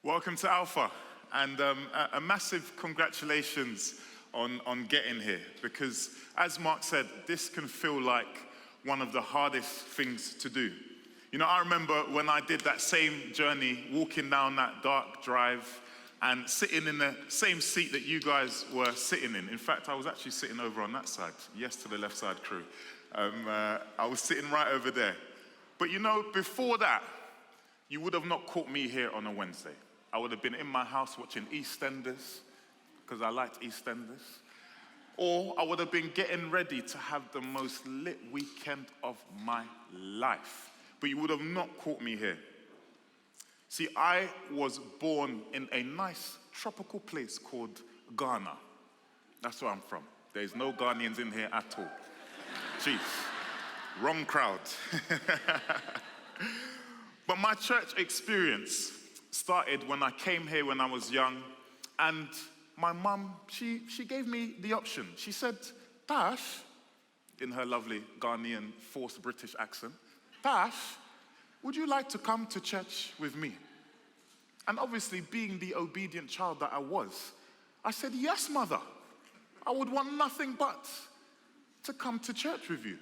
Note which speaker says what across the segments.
Speaker 1: Welcome to Alpha, and a massive congratulations on getting here, because as Mark said, this can feel like one of the hardest things to do. You know, I remember when I did that same journey, walking down that dark drive and sitting in the same seat that you guys were sitting in. In fact, I was actually sitting over on that side, yes to the left side crew. I was sitting right over there. But you know, before that, you would have not caught me here on a Wednesday. I would have been in my house watching EastEnders, because I liked EastEnders. Or I would have been getting ready to have the most lit weekend of my life. But you would have not caught me here. See, I was born in a nice tropical place called Ghana. That's where I'm from. There's no Ghanaians in here at all. Jeez, wrong crowd. But my church experience started when I came here when I was young, and my mum, she gave me the option. She said, Tash, in her lovely Ghanaian forced British accent, Tash, would you like to come to church with me? And obviously, being the obedient child that I was, I said, yes, mother. I would want nothing but to come to church with you.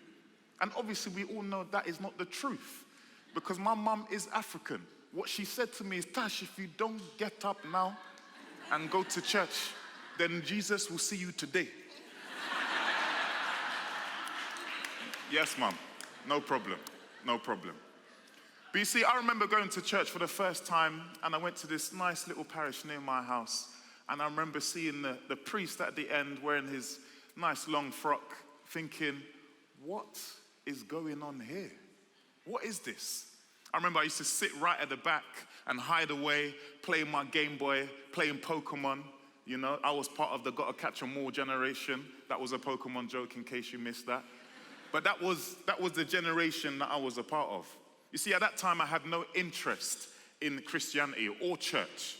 Speaker 1: And obviously, we all know that is not the truth, because my mum is African. What she said to me is, Tash, if you don't get up now and go to church, then Jesus will see you today. Yes, Mum, no problem, no problem. But you see, I remember going to church for the first time, and I went to this nice little parish near my house, and I remember seeing the priest at the end wearing his nice long frock, thinking, what is going on here? What is this? I remember I used to sit right at the back and hide away, playing my Game Boy, playing Pokemon. You know, I was part of the Gotta Catch 'em All generation. That was a Pokemon joke in case you missed that. But that was the generation that I was a part of. You see, at that time, I had no interest in Christianity or church.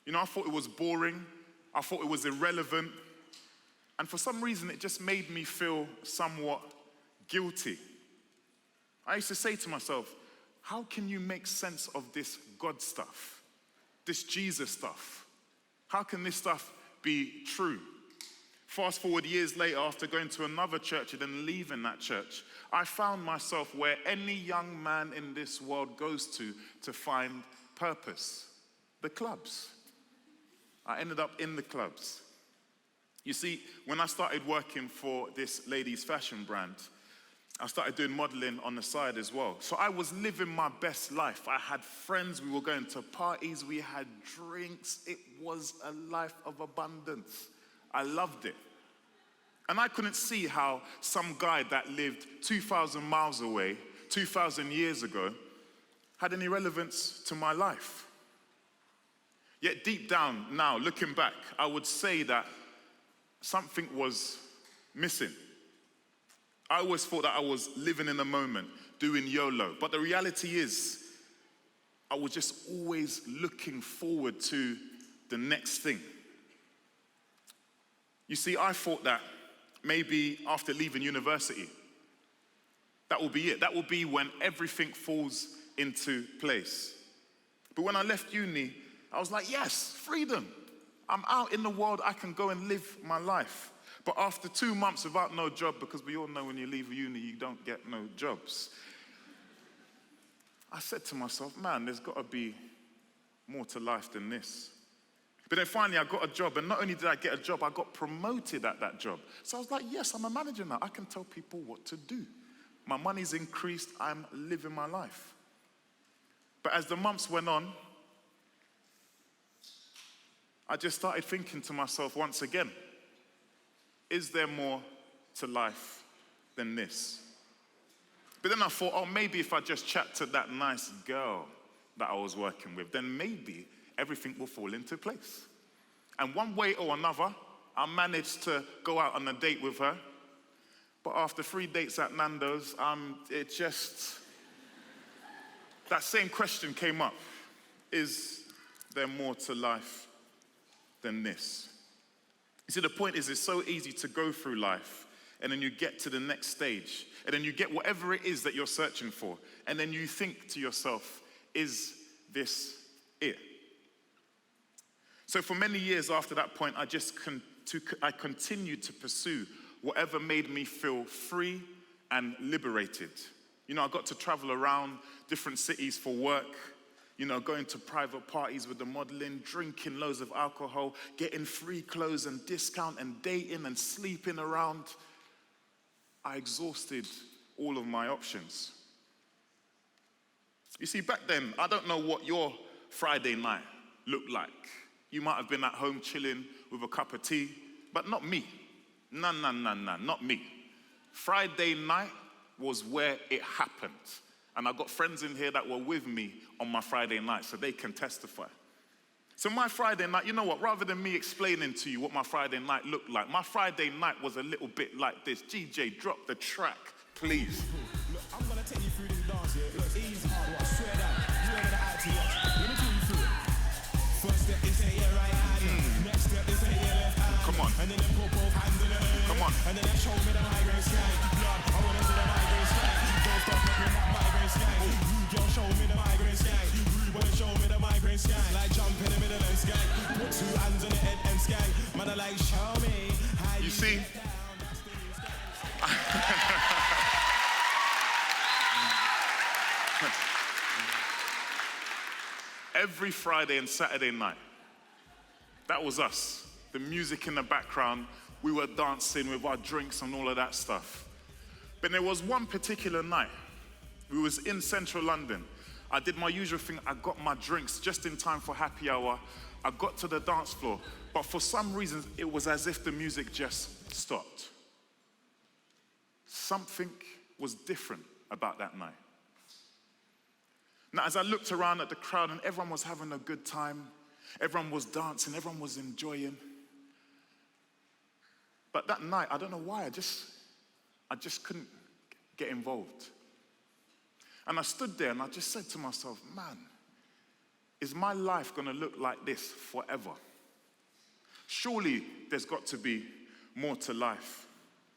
Speaker 1: You know, I thought it was boring. I thought it was irrelevant. And for some reason, it just made me feel somewhat guilty. I used to say to myself, how can you make sense of this God stuff, this Jesus stuff? How can this stuff be true? Fast forward years later, after going to another church and then leaving that church, I found myself where any young man in this world goes to find purpose: the clubs. I ended up in the clubs. You see, when I started working for this ladies' fashion brand, I started doing modeling on the side as well. So I was living my best life. I had friends, we were going to parties, we had drinks. It was a life of abundance. I loved it. And I couldn't see how some guy that lived 2,000 miles away, 2,000 years ago, had any relevance to my life. Yet deep down now, looking back, I would say that something was missing. I always thought that I was living in the moment, doing YOLO. But the reality is, I was just always looking forward to the next thing. You see, I thought that maybe after leaving university, that will be it. That will be when everything falls into place. But when I left uni, I was like, yes, freedom. I'm out in the world, I can go and live my life. But after 2 months without no job, because we all know when you leave uni, you don't get no jobs, I said to myself, man, there's got to be more to life than this. But then finally I got a job, and not only did I get a job, I got promoted at that job. So I was like, yes, I'm a manager now. I can tell people what to do. My money's increased, I'm living my life. But as the months went on, I just started thinking to myself once again, is there more to life than this? But then I thought, oh, maybe if I just chat to that nice girl that I was working with, then maybe everything will fall into place. And one way or another, I managed to go out on a date with her. But after 3 dates at Nando's, that same question came up. Is there more to life than this? You see, the point is, it's so easy to go through life, and then you get to the next stage, and then you get whatever it is that you're searching for, and then you think to yourself, is this it? So for many years after that point, I continued to pursue whatever made me feel free and liberated. I got to travel around different cities for work, going to private parties with the modeling, drinking loads of alcohol, getting free clothes and discount and dating and sleeping around. I exhausted all of my options. You see, back then, I don't know what your Friday night looked like. You might have been at home chilling with a cup of tea, but not me. No, not me. Friday night was where it happened. And I got friends in here that were with me on my Friday night, so they can testify. So my Friday night, you know what, rather than me explaining to you what my Friday night looked like, my Friday night was a little bit like this. GJ, drop the track, please.
Speaker 2: Look, I'm gonna take you through this dance here. Look, easy hard, I swear that. You ain't gonna act to watch. Let me take you through it. First step is say your right hand. Next step is say your left hand.
Speaker 1: Come on.
Speaker 2: And then put both hands in the air.
Speaker 1: Come on.
Speaker 2: And then show me the migraine sky. Lord, I wanna see the migraine sky. Don't stop looking at migraine sky. Girl, show me the migraine sky. Wanna show me the migraine sky. Like jump in the middle of the sky. Put two hands on the head and sky. Man, I like show me how
Speaker 1: you see. Every Friday and Saturday night, that was us. The music in the background, we were dancing with our drinks and all of that stuff. But there was one particular night, we was in central London. I did my usual thing, I got my drinks just in time for happy hour. I got to the dance floor, but for some reason, it was as if the music just stopped. Something was different about that night. Now, as I looked around at the crowd and everyone was having a good time, everyone was dancing, everyone was enjoying. But that night, I don't know why, I just couldn't get involved. And I stood there and I just said to myself, man, is my life gonna look like this forever? Surely there's got to be more to life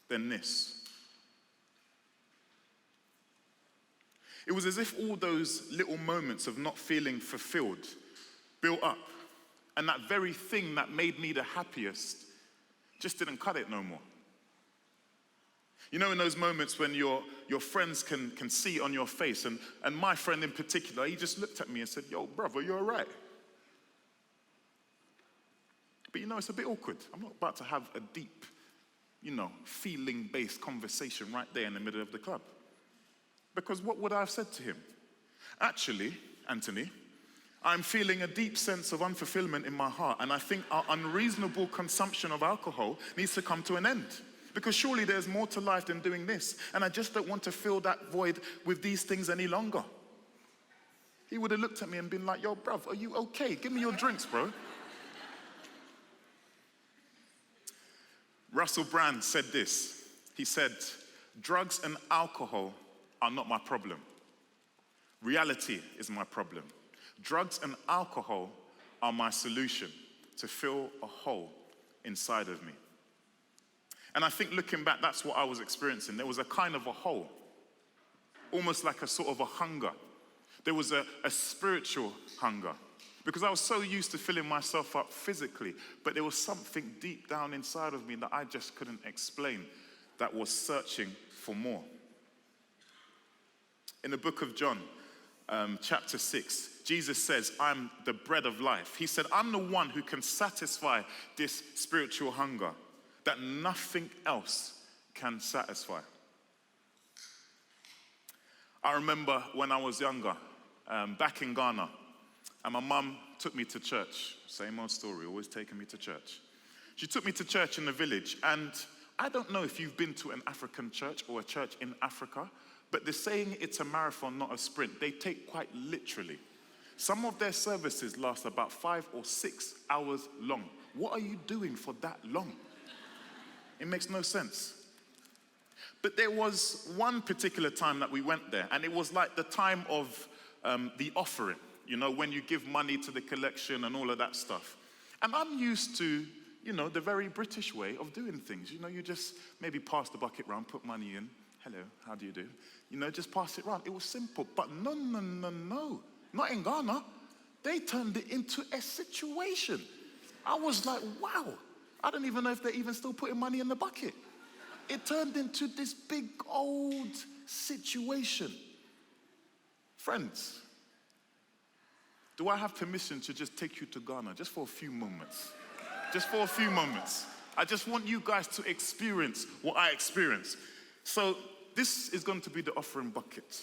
Speaker 1: than this. It was as if all those little moments of not feeling fulfilled built up, and that very thing that made me the happiest just didn't cut it no more. You know, in those moments when your friends can see on your face, and my friend in particular, he just looked at me and said, yo, brother, you all right? But it's a bit awkward. I'm not about to have a deep, feeling-based conversation right there in the middle of the club. Because what would I have said to him? Actually, Anthony, I'm feeling a deep sense of unfulfillment in my heart, and I think our unreasonable consumption of alcohol needs to come to an end. Because surely there's more to life than doing this, and I just don't want to fill that void with these things any longer. He would have looked at me and been like, yo, bruv, are you okay? Give me your drinks, bro. Russell Brand said this. He said, drugs and alcohol are not my problem. Reality is my problem. Drugs and alcohol are my solution to fill a hole inside of me. And I think looking back, that's what I was experiencing. There was a kind of a hole, almost like a sort of a hunger. There was a spiritual hunger, because I was so used to filling myself up physically, but there was something deep down inside of me that I just couldn't explain that was searching for more. In the book of John, chapter 6, Jesus says, I'm the bread of life. He said, I'm the one who can satisfy this spiritual hunger that nothing else can satisfy. I remember when I was younger, back in Ghana, and my mum took me to church. Same old story, always taking me to church. She took me to church in the village, and I don't know if you've been to an African church or a church in Africa, but they're saying it's a marathon, not a sprint. They take quite literally. Some of their services last about 5 or 6 hours long. What are you doing for that long? It makes no sense. But there was one particular time that we went there, and it was like the time of the offering, when you give money to the collection and all of that stuff. And I'm used to, the very British way of doing things. You just maybe pass the bucket round, put money in. Hello, how do you do? Just pass it round. It was simple. But no. Not in Ghana. They turned it into a situation. I was like, wow, I don't even know if they're even still putting money in the bucket. It turned into this big old situation. Friends, do I have permission to just take you to Ghana just for a few moments? Just for a few moments. I just want you guys to experience what I experienced. So this is going to be the offering bucket.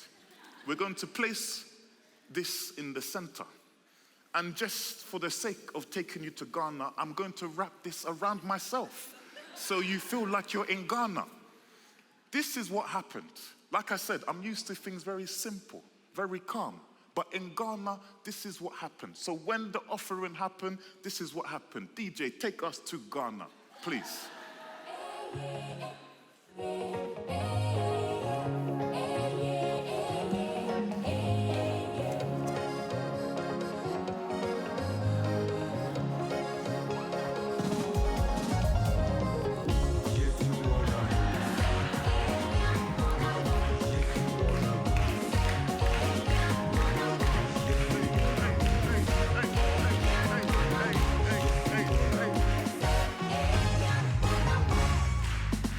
Speaker 1: We're going to place this in the center. And just for the sake of taking you to Ghana, I'm going to wrap this around myself so you feel like you're in Ghana. This is what happened. Like I said, I'm used to things very simple, very calm. But in Ghana, this is what happened. So when the offering happened, this is what happened. DJ, take us to Ghana, please.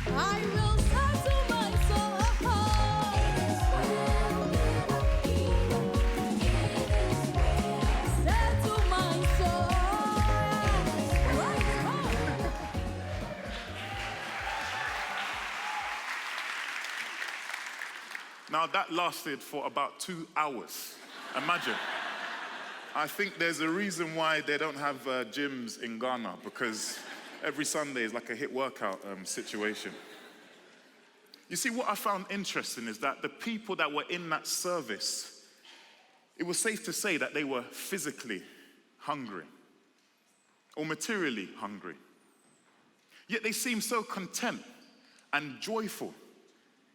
Speaker 3: I will settle my soul. Settle my soul.
Speaker 1: Now that lasted for about 2 hours. Imagine. I think there's a reason why they don't have gyms in Ghana, because every Sunday is like a hit workout situation. You see, what I found interesting is that the people that were in that service, it was safe to say that they were physically hungry or materially hungry. Yet they seemed so content and joyful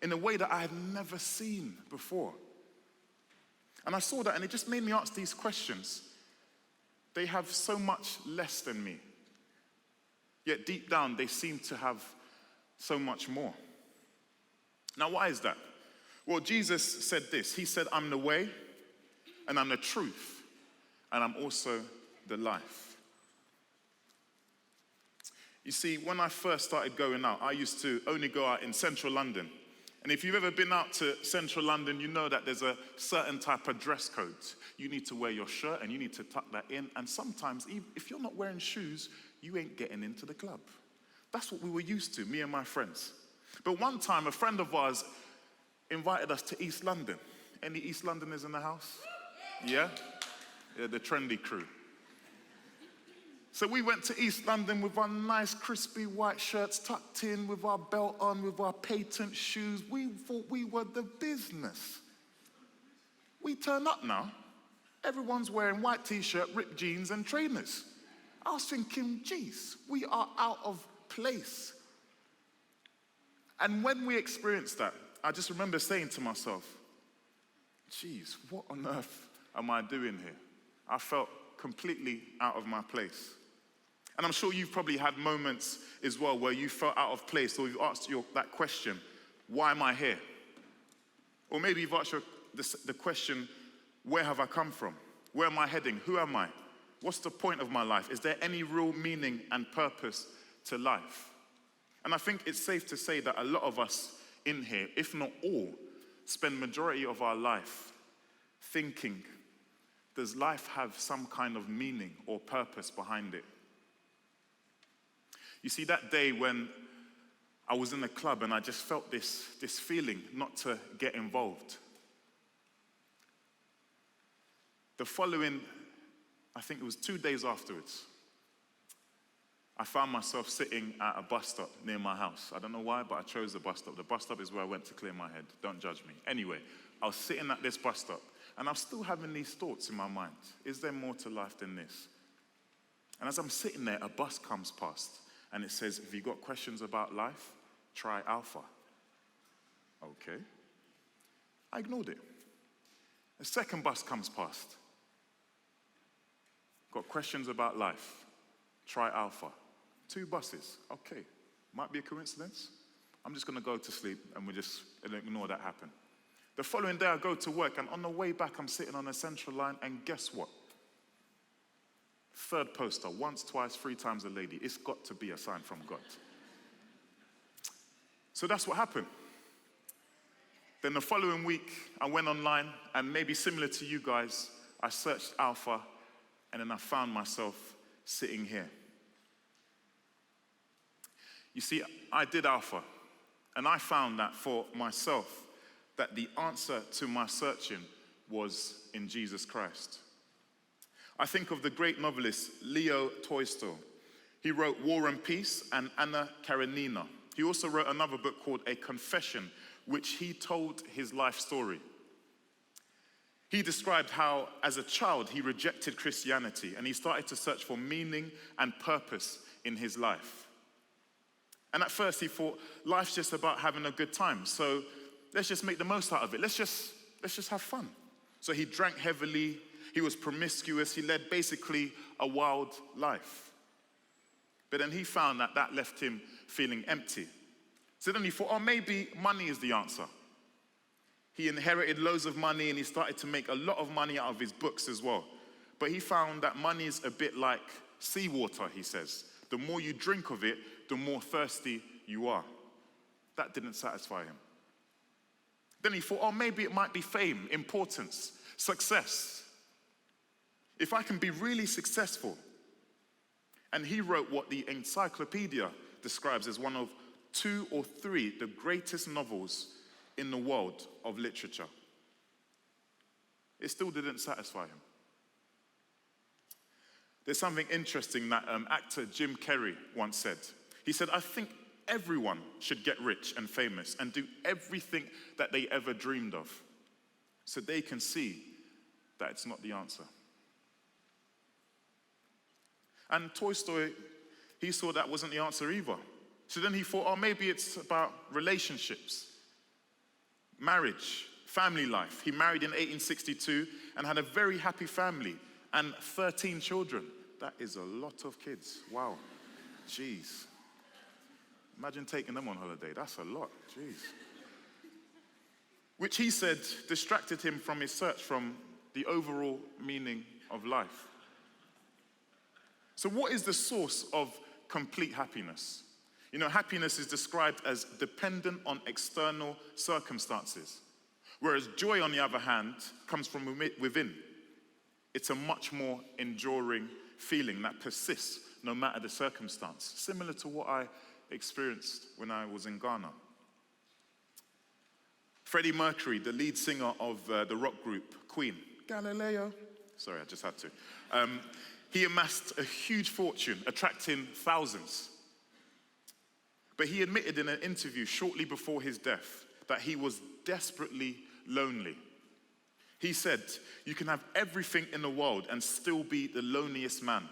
Speaker 1: in a way that I had never seen before. And I saw that and it just made me ask these questions. They have so much less than me, yet deep down they seem to have so much more. Now, why is that? Well, Jesus said this. He said, I'm the way, and I'm the truth, and I'm also the life. You see, when I first started going out, I used to only go out in central London. And if you've ever been out to central London, you know that there's a certain type of dress code. You need to wear your shirt and you need to tuck that in. And sometimes, if you're not wearing shoes, you ain't getting into the club. That's what we were used to, me and my friends. But one time, a friend of ours invited us to East London. Any East Londoners in the house? Yeah? Yeah, the trendy crew. So we went to East London with our nice crispy white shirts tucked in, with our belt on, with our patent shoes. We thought we were the business. We turn up now. Everyone's wearing white t-shirt, ripped jeans and trainers. I was thinking, geez, we are out of place. And when we experienced that, I just remember saying to myself, geez, what on earth am I doing here? I felt completely out of my place. And I'm sure you've probably had moments as well where you felt out of place, or you've asked that question, why am I here? Or maybe you've asked the question, where have I come from? Where am I heading? Who am I? What's the point of my life? Is there any real meaning and purpose to life? And I think it's safe to say that a lot of us in here, if not all, spend majority of our life thinking, does life have some kind of meaning or purpose behind it? You see, that day when I was in the club and I just felt this feeling not to get involved. The following, I think it was 2 days afterwards, I found myself sitting at a bus stop near my house. I don't know why, but I chose the bus stop. The bus stop is where I went to clear my head. Don't judge me. Anyway, I was sitting at this bus stop and I'm still having these thoughts in my mind. Is there more to life than this? And as I'm sitting there, a bus comes past. And it says, if you've got questions about life, try Alpha. Okay. I ignored it. A second bus comes past. Got questions about life, try Alpha. 2 buses. Okay. Might be a coincidence. I'm just going to go to sleep and we'll just ignore that happen. The following day I go to work and on the way back I'm sitting on the central line and guess what? Third poster, once, twice, three times a lady. It's got to be a sign from God. So that's what happened. Then the following week, I went online, and maybe similar to you guys, I searched Alpha, and then I found myself sitting here. You see, I did Alpha, and I found that for myself, that the answer to my searching was in Jesus Christ. I think of the great novelist Leo Tolstoy. He wrote War and Peace and Anna Karenina. He also wrote another book called A Confession, which he told his life story. He described how, as a child, he rejected Christianity and he started to search for meaning and purpose in his life. And at first he thought, life's just about having a good time, so let's just make the most out of it. Let's just have fun. So he drank heavily, he was promiscuous, he led basically a wild life. But then he found that that left him feeling empty. So then he thought, oh, maybe money is the answer. He inherited loads of money and he started to make a lot of money out of his books as well. But he found that money is a bit like seawater, he says. The more you drink of it, the more thirsty you are. That didn't satisfy him. Then he thought, oh, maybe it might be fame, importance, success. If I can be really successful. And he wrote what the encyclopedia describes as one of 2 or 3 the greatest novels in the world of literature. It still didn't satisfy him. There's something interesting that actor Jim Carrey once said. He said, I think everyone should get rich and famous and do everything that they ever dreamed of so they can see that it's not the answer. And Tolstoy, he saw that wasn't the answer either. So then he thought, oh, maybe it's about relationships, marriage, family life. He married in 1862 and had a very happy family and 13 children. That is a lot of kids. Wow. Jeez. Imagine taking them on holiday. That's a lot. Jeez. Which he said distracted him from his search from the overall meaning of life. So what is the source of complete happiness? You know, happiness is described as dependent on external circumstances, whereas joy, on the other hand, comes from within. It's a much more enduring feeling that persists no matter the circumstance, similar to what I experienced when I was in Ghana. Freddie Mercury, the lead singer of the rock group Queen, Galileo, sorry, I just had to, he amassed a huge fortune, attracting thousands. But he admitted in an interview shortly before his death that he was desperately lonely. He said, you can have everything in the world and still be the loneliest man.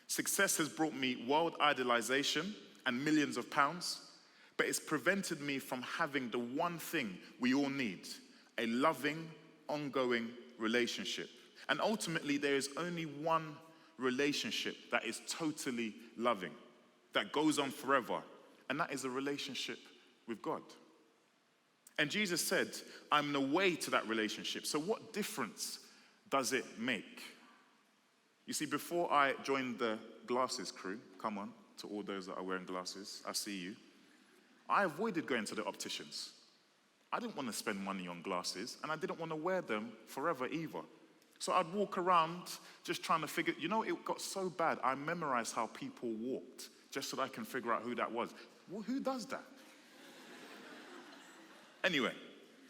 Speaker 1: Success has brought me world idolization and millions of pounds, but it's prevented me from having the one thing we all need, a loving, ongoing relationship. And ultimately, there is only one relationship that is totally loving, that goes on forever, and that is a relationship with God. And Jesus said, I'm the way to that relationship. So what difference does it make? You see, before I joined the glasses crew, come on, to all those that are wearing glasses, I see you, I avoided going to the opticians. I didn't want to spend money on glasses, and I didn't want to wear them forever either. So I'd walk around just trying to figure, you know, it got so bad, I memorized how people walked just so that I can figure out who that was. Well, who does that? Anyway,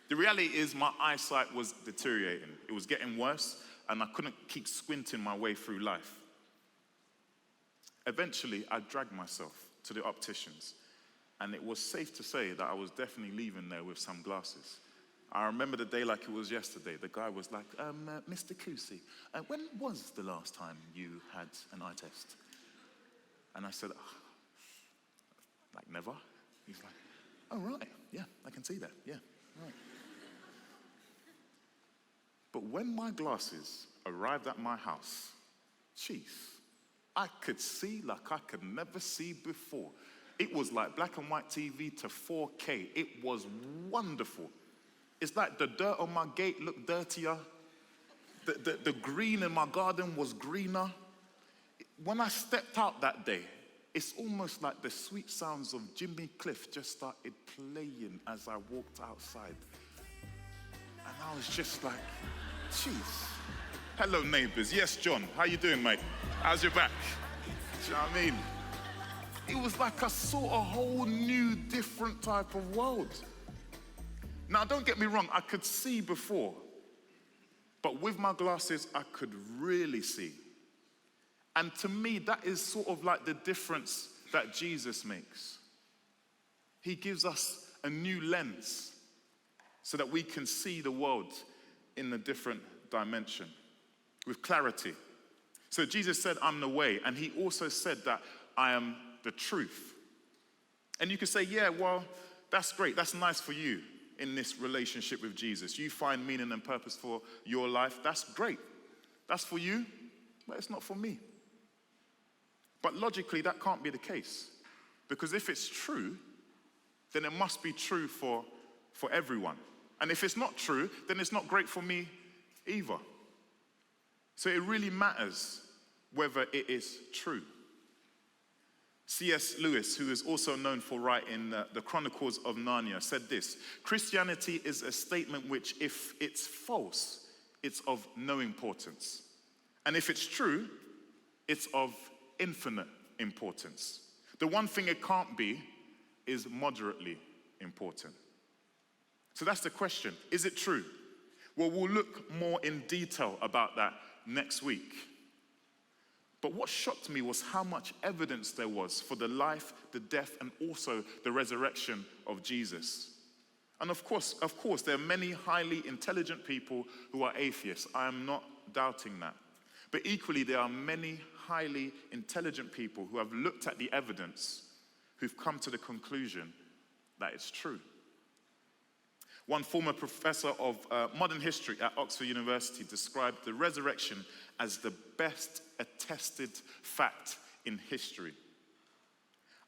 Speaker 1: the reality is my eyesight was deteriorating. It was getting worse, and I couldn't keep squinting my way through life. Eventually, I dragged myself to the opticians, and it was safe to say that I was definitely leaving there with some glasses. I remember the day like it was yesterday. The guy was like, Mr. Kusi, when was the last time you had an eye test? And I said, like never? He's like, oh, right, yeah, I can see that, yeah, right. But when my glasses arrived at my house, jeez, I could see like I could never see before. It was like black and white TV to 4K. It was wonderful. It's like the dirt on my gate looked dirtier. The green in my garden was greener. when I stepped out that day, it's almost like the sweet sounds of Jimmy Cliff just started playing as I walked outside. And I was just like, jeez. Hello, neighbors. Yes, John. How you doing, mate? How's your back? Do you know what I mean? It was like I saw a whole new, different type of world. Now, don't get me wrong. I could see before. But with my glasses, I could really see. And to me, that is sort of like the difference that Jesus makes. He gives us a new lens so that we can see the world in a different dimension with clarity. So Jesus said, I'm the way. And he also said that I am the truth. And you can say, yeah, well, that's great. That's nice for you in this relationship with Jesus. You find meaning and purpose for your life. That's great. That's for you, but it's not for me. But logically, that can't be the case. Because if it's true, then it must be true for everyone. And if it's not true, then it's not great for me either. So it really matters whether it is true. C.S. Lewis, who is also known for writing the Chronicles of Narnia, said this: Christianity is a statement which, if it's false, it's of no importance. And if it's true, it's of infinite importance. The one thing it can't be is moderately important. So that's the question. Is it true? Well, we'll look more in detail about that next week. But what shocked me was how much evidence there was for the life, the death, and also the resurrection of Jesus. And of course, there are many highly intelligent people who are atheists. I am not doubting that. But equally, there are many highly intelligent people who have looked at the evidence, who've come to the conclusion that it's true. One former professor of modern history at Oxford University described the resurrection as the best attested fact in history.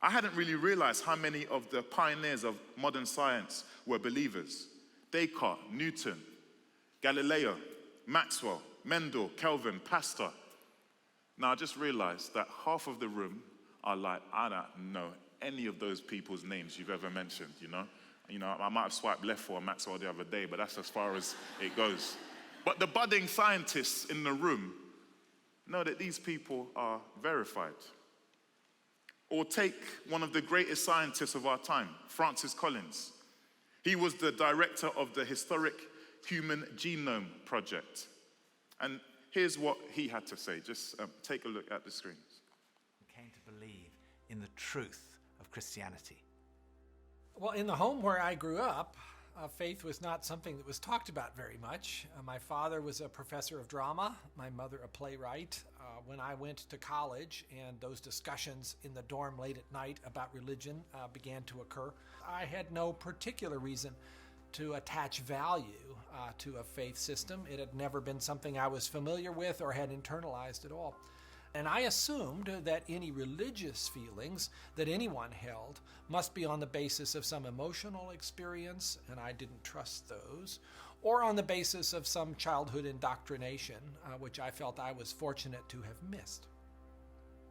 Speaker 1: I hadn't really realized how many of the pioneers of modern science were believers. Descartes, Newton, Galileo, Maxwell, Mendel, Kelvin, Pasteur. Now I just realized that half of the room are like, I don't know any of those people's names you've ever mentioned, you know? I might have swiped left for Maxwell the other day, but that's as far as it goes. But the budding scientists in the room know that these people are verified. Or take one of the greatest scientists of our time, Francis Collins. He was the director of the historic Human Genome Project. And here's what he had to say. Just take a look at the screen.
Speaker 4: Came to believe in the truth of Christianity.
Speaker 5: Well, in the home where I grew up, faith was not something that was talked about very much. My father was a professor of drama, my mother a playwright. When I went to college and those discussions in the dorm late at night about religion began to occur, I had no particular reason to attach value to a faith system. It had never been something I was familiar with or had internalized at all. And I assumed that any religious feelings that anyone held must be on the basis of some emotional experience, and I didn't trust those, or on the basis of some childhood indoctrination, which I felt I was fortunate to have missed.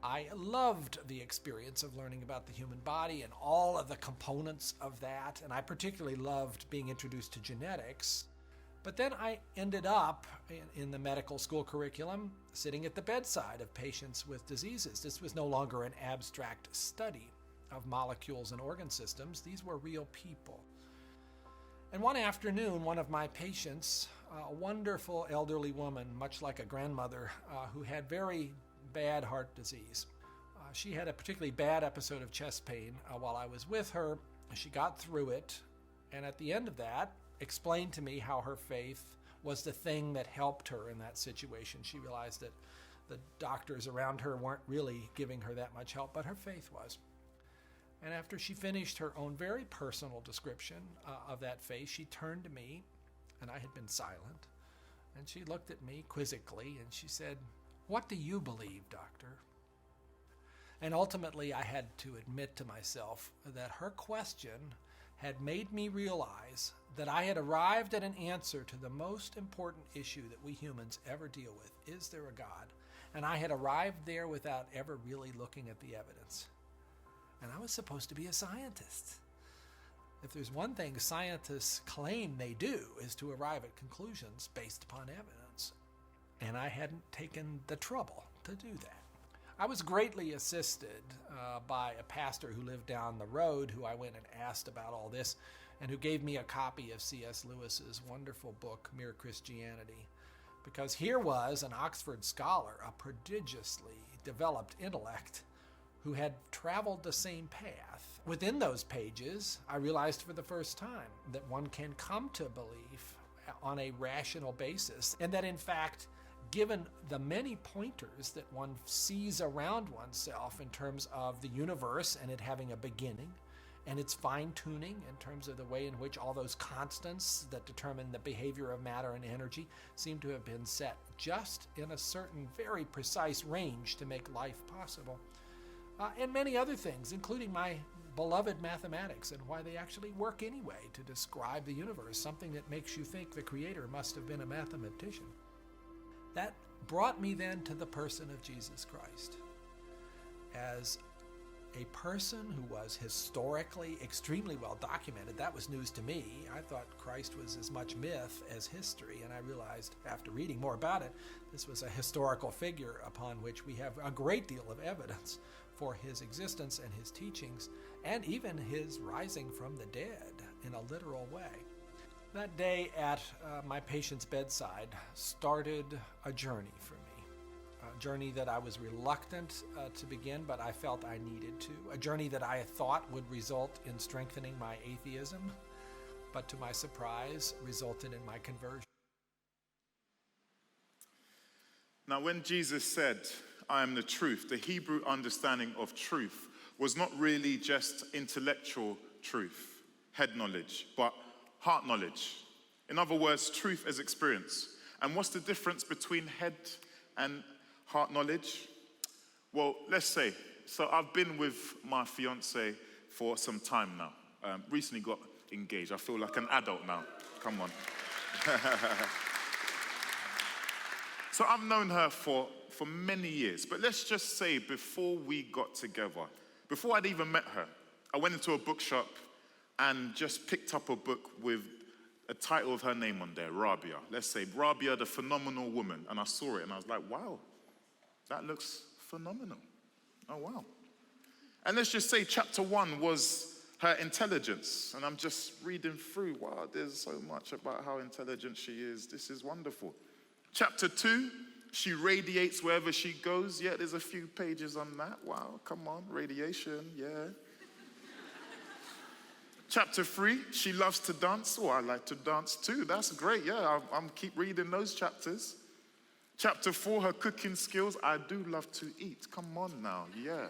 Speaker 5: I loved the experience of learning about the human body and all of the components of that, and I particularly loved being introduced to genetics. But then I ended up in the medical school curriculum sitting at the bedside of patients with diseases. This was no longer an abstract study of molecules and organ systems. These were real people. And one afternoon, one of my patients, a wonderful elderly woman, much like a grandmother, who had very bad heart disease. She had a particularly bad episode of chest pain while I was with her. She got through it, and at the end of that, explained to me how her faith was the thing that helped her in that situation. She realized that the doctors around her weren't really giving her that much help, but her faith was. And after she finished her own very personal description of that faith, she turned to me, and I had been silent, and she looked at me quizzically, and she said, "What do you believe, doctor?" And ultimately, I had to admit to myself that her question had made me realize that I had arrived at an answer to the most important issue that we humans ever deal with. Is there a God? And I had arrived there without ever really looking at the evidence. And I was supposed to be a scientist. If there's one thing scientists claim they do, is to arrive at conclusions based upon evidence. And I hadn't taken the trouble to do that. I was greatly assisted by a pastor who lived down the road, who I went and asked about all this, and who gave me a copy of C.S. Lewis's wonderful book, Mere Christianity. Because here was an Oxford scholar, a prodigiously developed intellect, who had traveled the same path. Within those pages, I realized for the first time that one can come to belief on a rational basis, and that in fact, given the many pointers that one sees around oneself in terms of the universe and it having a beginning, and its fine-tuning in terms of the way in which all those constants that determine the behavior of matter and energy seem to have been set just in a certain very precise range to make life possible. And many other things, including my beloved mathematics and why they actually work anyway to describe the universe, something that makes you think the Creator must have been a mathematician. That brought me then to the person of Jesus Christ as a person who was historically extremely well documented. That was news to me. I thought Christ was as much myth as history, and I realized after reading more about it, this was a historical figure upon which we have a great deal of evidence for his existence and his teachings, and even his rising from the dead in a literal way. That day at my patient's bedside started a journey for me, a journey that I was reluctant to begin, but I felt I needed to, a journey that I thought would result in strengthening my atheism, but to my surprise, resulted in my conversion.
Speaker 1: Now, when Jesus said, "I am the truth," the Hebrew understanding of truth was not really just intellectual truth, head knowledge, but heart knowledge. In other words, truth as experience. And what's the difference between head and heart knowledge? Well, let's say, so I've been with my fiance for some time now. Recently got engaged. I feel like an adult now. Come on. So I've known her for many years. But let's just say before we got together, before I'd even met her, I went into a bookshop and just picked up a book with a title of her name on there, Rabia. Let's say, Rabia, the Phenomenal Woman. And I saw it and I was like, wow, that looks phenomenal. Oh, wow. And let's just say chapter 1 was her intelligence. And I'm just reading through, wow, there's so much about how intelligent she is. This is wonderful. Chapter 2, she radiates wherever she goes. Yeah, there's a few pages on that. Wow, come on, radiation, yeah. Chapter 3, she loves to dance. Oh, I like to dance too. That's great, yeah, I'm keep reading those chapters. Chapter 4, her cooking skills. I do love to eat. Come on now, yeah.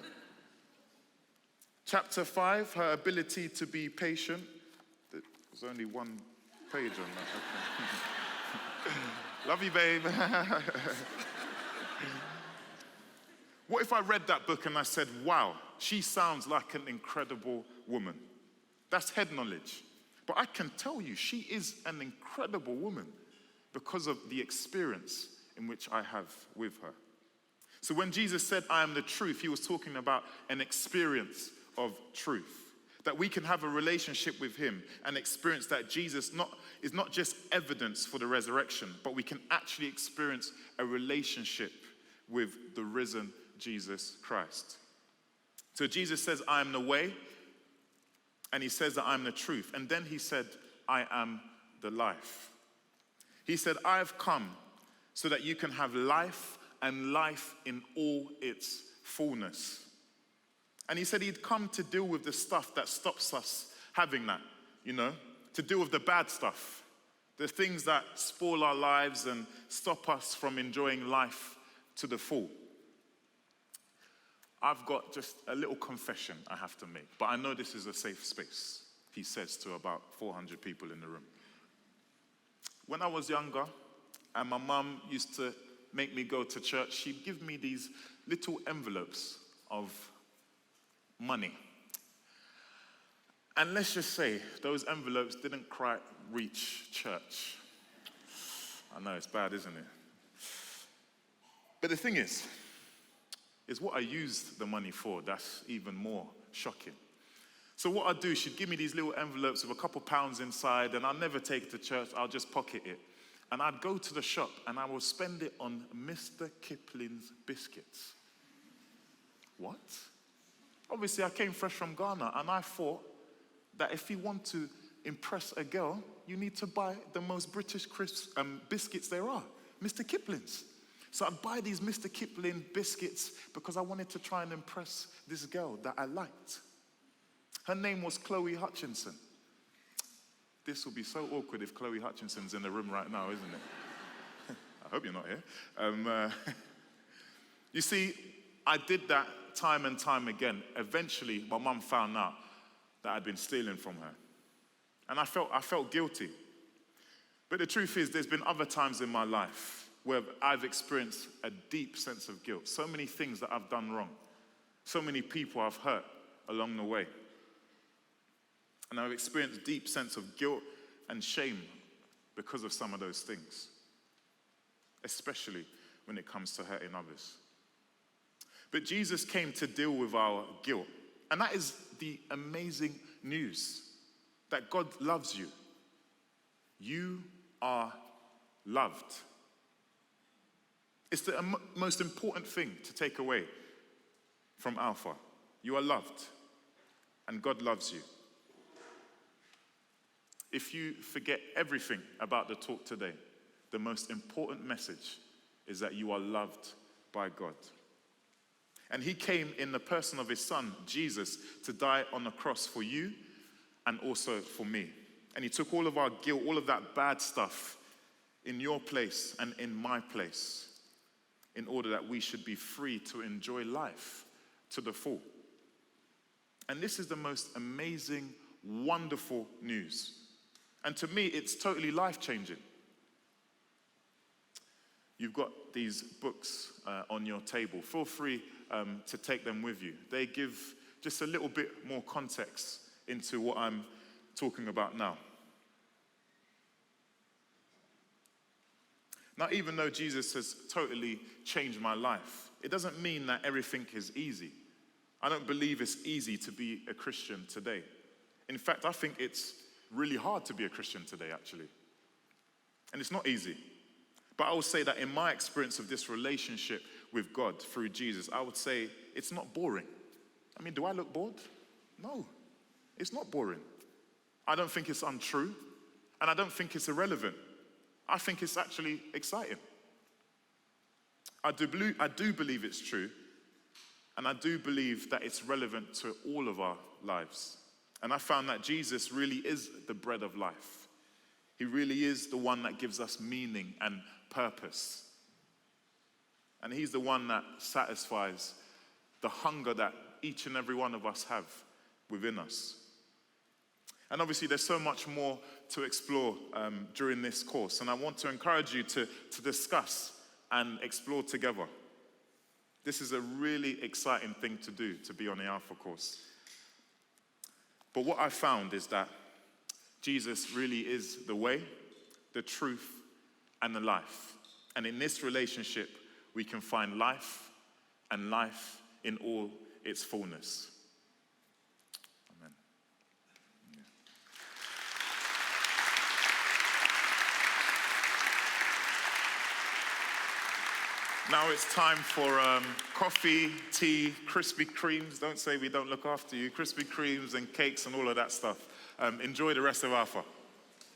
Speaker 1: Chapter 5, her ability to be patient. There's only one page on that. Okay. Love you, babe. What if I read that book and I said, wow, she sounds like an incredible woman? That's head knowledge. But I can tell you, she is an incredible woman because of the experience in which I have with her. So when Jesus said, I am the truth, he was talking about an experience of truth. That we can have a relationship with him and experience that Jesus is not just evidence for the resurrection, but we can actually experience a relationship with the risen Jesus Christ. So Jesus says, I am the way, and he says that I'm the truth. And then he said, I am the life. He said, I have come so that you can have life and life in all its fullness. And he said he'd come to deal with the stuff that stops us having that, to deal with the bad stuff, the things that spoil our lives and stop us from enjoying life to the full. I've got just a little confession I have to make, but I know this is a safe space, he says to about 400 people in the room. When I was younger, and my mum used to make me go to church, she'd give me these little envelopes of money. And let's just say those envelopes didn't quite reach church. I know it's bad, isn't it? But the thing is what I used the money for that's even more shocking. So what I'd do, she'd give me these little envelopes with a couple pounds inside, and I'll never take it to church, I'll just pocket it. And I'd go to the shop and I will spend it on Mr. Kipling's biscuits. What? Obviously, I came fresh from Ghana, and I thought that if you want to impress a girl, you need to buy the most British crisp biscuits there are, Mr. Kipling's. So I'd buy these Mr. Kipling biscuits because I wanted to try and impress this girl that I liked. Her name was Chloe Hutchinson. This will be so awkward if Chloe Hutchinson's in the room right now, isn't it? I hope you're not here. You see, I did that time and time again. Eventually, my mum found out that I'd been stealing from her. And I felt guilty. But the truth is, there's been other times in my life where I've experienced a deep sense of guilt. So many things that I've done wrong. So many people I've hurt along the way. And I've experienced a deep sense of guilt and shame because of some of those things. Especially when it comes to hurting others. But Jesus came to deal with our guilt. And that is the amazing news. That God loves you. You are loved. It's the most important thing to take away from Alpha. You are loved. And God loves you. If you forget everything about the talk today, the most important message is that you are loved by God. And he came in the person of his son, Jesus, to die on the cross for you and also for me. And he took all of our guilt, all of that bad stuff in your place and in my place in order that we should be free to enjoy life to the full. And this is the most amazing, wonderful news. And to me, it's totally life-changing. You've got these books on your table. Feel free to take them with you. They give just a little bit more context into what I'm talking about now. Now, even though Jesus has totally changed my life, it doesn't mean that everything is easy. I don't believe it's easy to be a Christian today. In fact, I think it's really hard to be a Christian today, actually. And it's not easy. But I would say that in my experience of this relationship with God through Jesus, I would say it's not boring. I mean, do I look bored? No, it's not boring. I don't think it's untrue, and I don't think it's irrelevant. I think it's actually exciting. I do believe it's true, and I do believe that it's relevant to all of our lives. And I found that Jesus really is the bread of life. He really is the one that gives us meaning and purpose. And he's the one that satisfies the hunger that each and every one of us have within us. And obviously there's so much more to explore during this course. And I want to encourage you to discuss and explore together. This is a really exciting thing to do, to be on the Alpha course. But what I found is that Jesus really is the way, the truth, and the life. And in this relationship, we can find life and life in all its fullness. Amen. Yeah. Now it's time for coffee, tea, Krispy Kremes. Don't say we don't look after you. Krispy Kremes and cakes and all of that stuff. Enjoy the rest of Alpha.